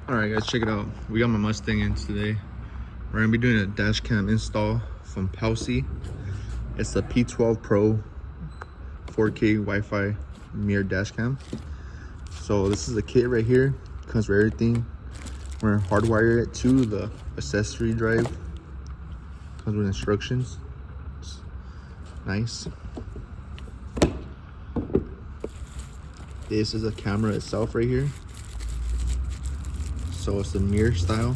Alright guys, check it out. We got my Mustang in today. We're gonna be doing a dash cam install from Pelsee. It's the P12 Pro 4K Wi-Fi mirror dash cam. So this is the kit right here. Comes with everything. We're gonna hardwire it to the accessory drive. Comes with instructions. It's nice. This is the camera itself right here. So it's the mirror style.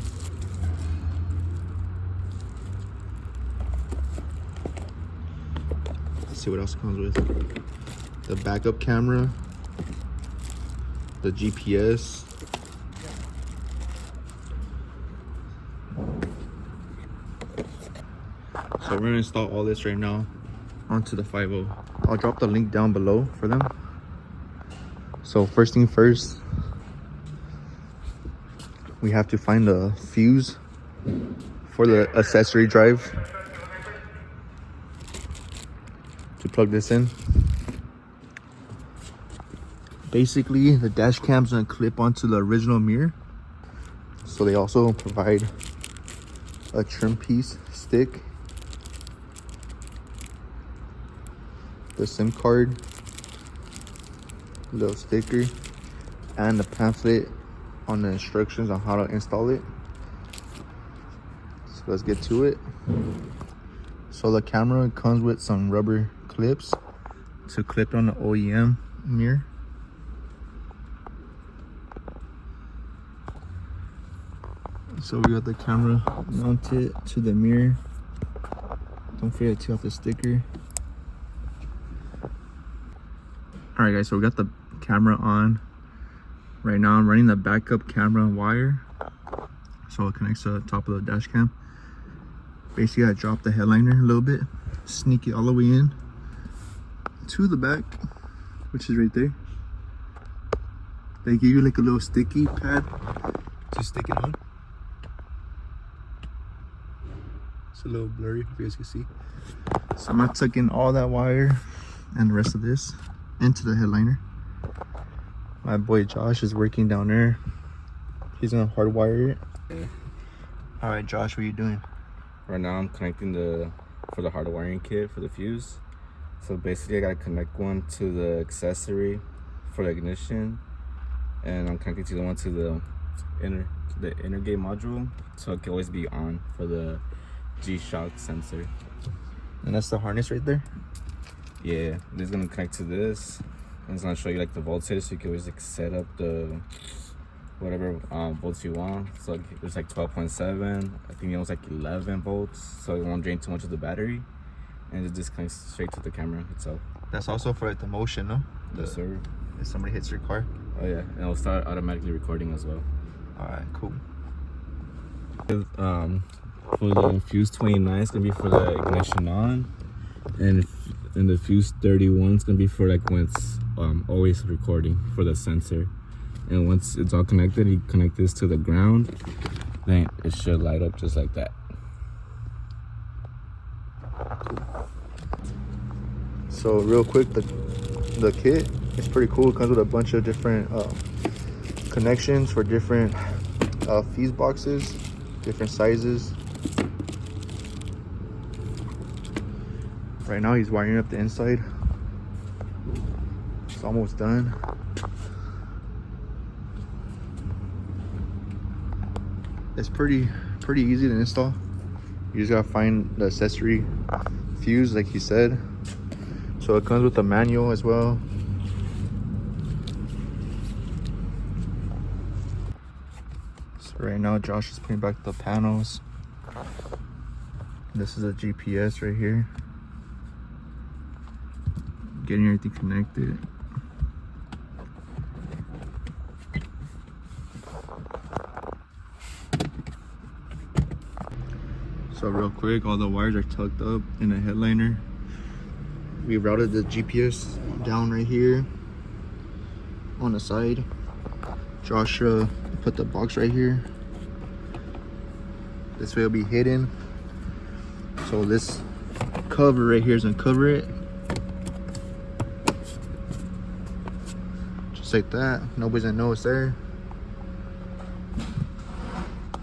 Let's see what else it comes with. The backup camera, the GPS, so we're gonna install all this right now onto the 5.0. I'll drop the link down below for them. So first thing first, we have to find the fuse for the accessory drive to plug this in. Basically, the dash cam's gonna clip onto the original mirror. So they also provide a trim piece stick, the SIM card, little sticker, and the pamphlet on the instructions on how to install it. So let's get to it. So the camera comes with some rubber clips to clip on the OEM mirror. So we got the camera mounted to the mirror. Don't forget to take off the sticker. Alright guys, so we got the camera on. Right now I'm running the backup camera wire, so it connects to the top of the dash cam. Basically I drop the headliner a little bit, sneak it all the way in to the back, which is right there. They give you like a little sticky pad to stick it on. It's a little blurry if you guys can see. So I'm gonna tuck in all that wire and the rest of this into the headliner. My boy Josh is working down there. He's gonna hardwire it. Yeah. All right, Josh, what are you doing? Right now I'm connecting for the hardwiring kit for the fuse. So basically I gotta connect one to the accessory for the ignition, and I'm connecting to the one to the inner gate module, so it can always be on for the G-Shock sensor. And that's the harness right there? Yeah, this is gonna connect to this. And it's gonna show you like the voltage, so you can always like set up the whatever volts you want. So like, there's like 12.7. I think it was like 11 volts, so it won't drain too much of the battery, and it just connects straight to the camera itself. That's also for like the motion, no? Yes, sir. If somebody hits your car. Oh yeah, and it'll start automatically recording as well. All right, cool. For the fuse 29, it's gonna be for the ignition on, and the fuse 31 is gonna be for like when it's always recording for the sensor. And once it's all connected, you connect this to the ground, then it should light up just like that. So real quick, the kit is pretty cool. It comes with a bunch of different connections for different fuse boxes, different sizes. Right now he's wiring up the inside. It's almost done. It's pretty easy to install. You just gotta find the accessory fuse like he said. So it comes with a manual as well. So right now Josh is putting back the panels. This is a GPS right here. Getting everything connected. So real quick, all the wires are tucked up in the headliner. We routed the GPS down right here on the side. Joshua put the box right here. This way it'll be hidden. So this cover right here is gonna cover it. Just like that. Nobody's gonna know it's there.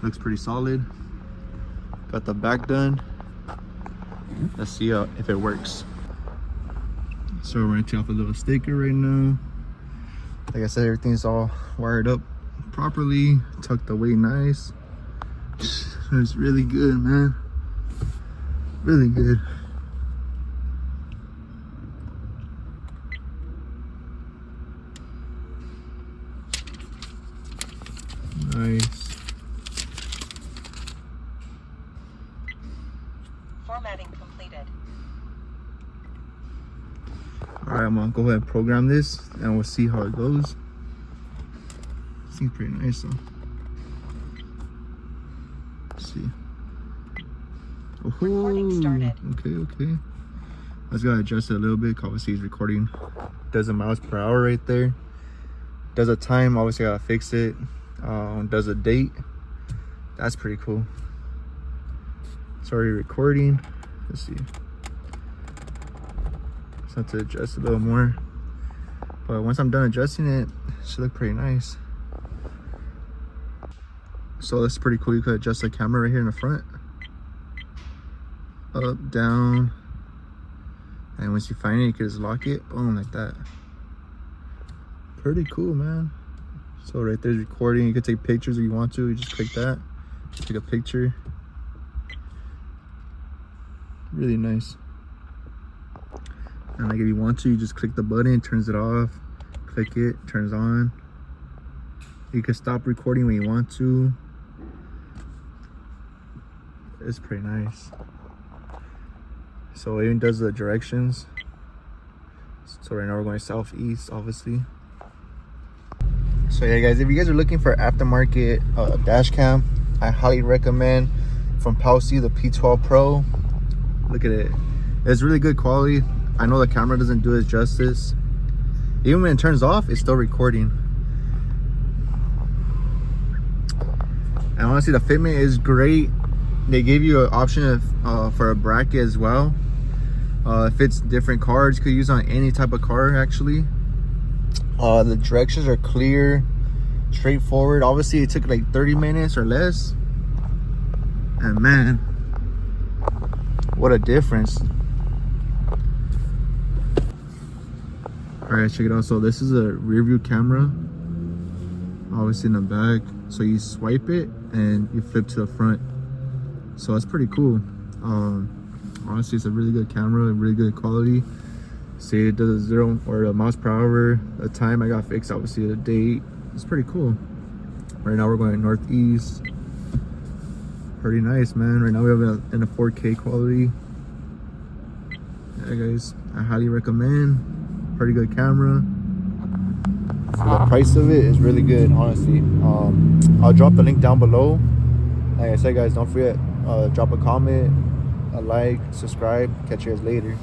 Looks pretty solid. Got the back done. Let's see if it works. So we're gonna take off a little sticker right now. Like I said, everything's all wired up properly, tucked away nice. It's really good, man. Really good. Nice. Formatting completed. Alright, I'm gonna go ahead and program this and we'll see how it goes. Seems pretty nice though. Let's see. Recording started. Okay. I just gotta adjust it a little bit. Obviously, he's recording. Does a miles per hour right there. Does a time. Obviously, I gotta fix it. Does a date. That's pretty cool. It's already recording. Let's see. Just have to adjust a little more. But once I'm done adjusting it, it should look pretty nice. So that's pretty cool. You could adjust the camera right here in the front. Up, down. And once you find it, you can just lock it. Boom, like that. Pretty cool, man. So right there's recording. You can take pictures if you want to. You just click that. Take a picture. Really nice. And like if you want to, you just click the button, it turns it off. Click it, turns on. You can stop recording when you want to. It's pretty nice. So it even does the directions. So right now we're going southeast, obviously. So yeah, guys, if you guys are looking for aftermarket dash cam, I highly recommend from Pelsee the P12 Pro. Look at it. It's really good quality. I know the camera doesn't do it justice. Even when it turns off, it's still recording. And honestly, the fitment is great. They gave you an option of, for a bracket as well. It fits different cars. You could use on any type of car, actually. The directions are clear, straightforward. Obviously, it took like 30 minutes or less. And man, what a difference. All right, check it out. So this is a rear view camera, obviously in the back. So you swipe it and you flip to the front. So that's pretty cool. Honestly, it's a really good camera, really good quality. See, it does a 0 or a miles per hour, the time I got fixed, obviously the date. It's pretty cool. Right now we're going northeast. Pretty nice, man. Right now we have it in a 4K quality. Yeah, guys, I highly recommend. Pretty good camera. For the price of it is really good, honestly. I'll drop the link down below. Like I said, guys, don't forget, drop a comment, a like, subscribe. Catch you guys later.